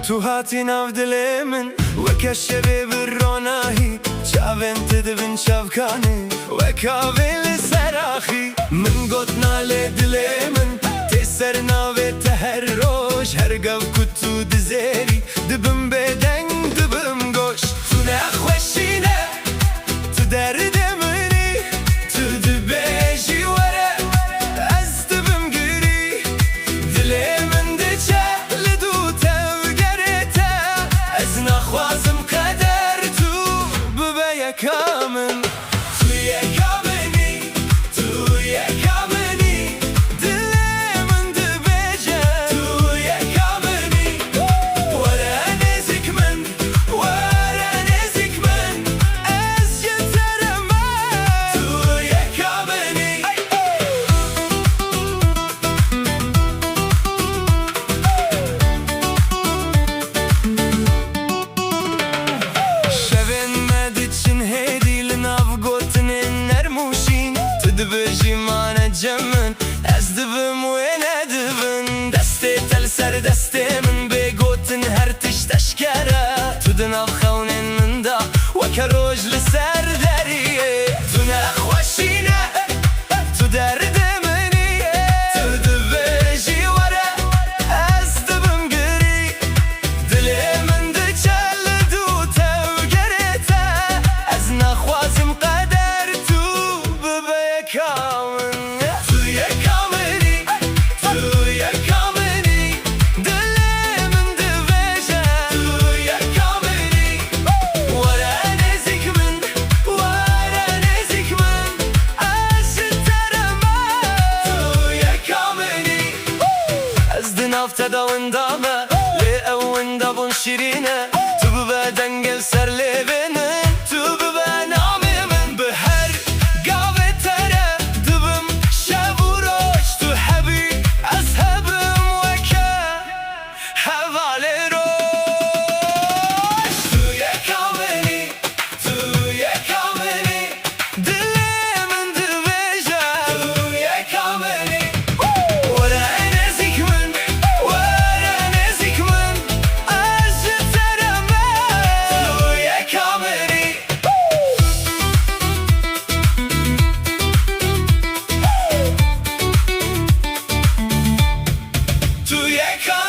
تو هاتی ناو دل من وەکە شەوێ بڕۆناهی چاوێن تدبن شەوکانێ وەکاوێ لە سەراخی من گوتنا لێ دلێ من تێسەر ناوێتە هەر ڕۆژ هەرگەو کوت و دزێری دبم بێدەنگ دبم گۆش تو نەخۆشینە تو دەردە منی تو دبێژی وەرە ئەس دبم گری دلێ من دچە لە دوو تەوگەرێتە ئەس نەخوازم قەدەر تو ببە یەکا من تو یەکا منی تو یەکا منی دلێ من دبێژە تو یەکا منی وەرە نێزیک من وەرە نێزیک من ئەس جێتەرەمە تو یەکا منی شەوێن مەدچن هێدی لە ناو گوتنێن نەرموشین تو دبێژی مانەجە من ئەس دبم وێنە دبن دەستێتە لەسەر دەستێ من بێگوتن هەر تشتە شکەرە تو دناو خەونێن مندا وەکە ڕۆژ لەسەر دەریێ تو نەخۆشینە تو دەردە منی تو دبێژی وەرە ئەس دبم گری دلێ من دچە لە دوو تەوگەرێتە ئەس نەخوازم قەدەر تو ببە یەکا من تو یەکا منی تو یەکا منی دلێ من دبێژە تو یەکا منی وەرە نێزیک من وەرە نێزیک من ئەس جێتەرەمە تو یەکا منی ئەس دناوتەدا وندامە لێ ئەو وندە بوون شیرینە تو ببە دەنگل سەر لێ بێنن تو ببە ناوێ من بە هەر گاوێتەرە دبم شەو و ڕۆژ تو هەبی ئەس هەبم وەکە هەڤالێ ڕۆژ تو یەکا منی تو یەکا منی دلێ من دبێژە تو یەکا منی وەرە نێزیک من وەرە نێزیک من ئەس جێتەرەمە تو یەکا منی تو یەکا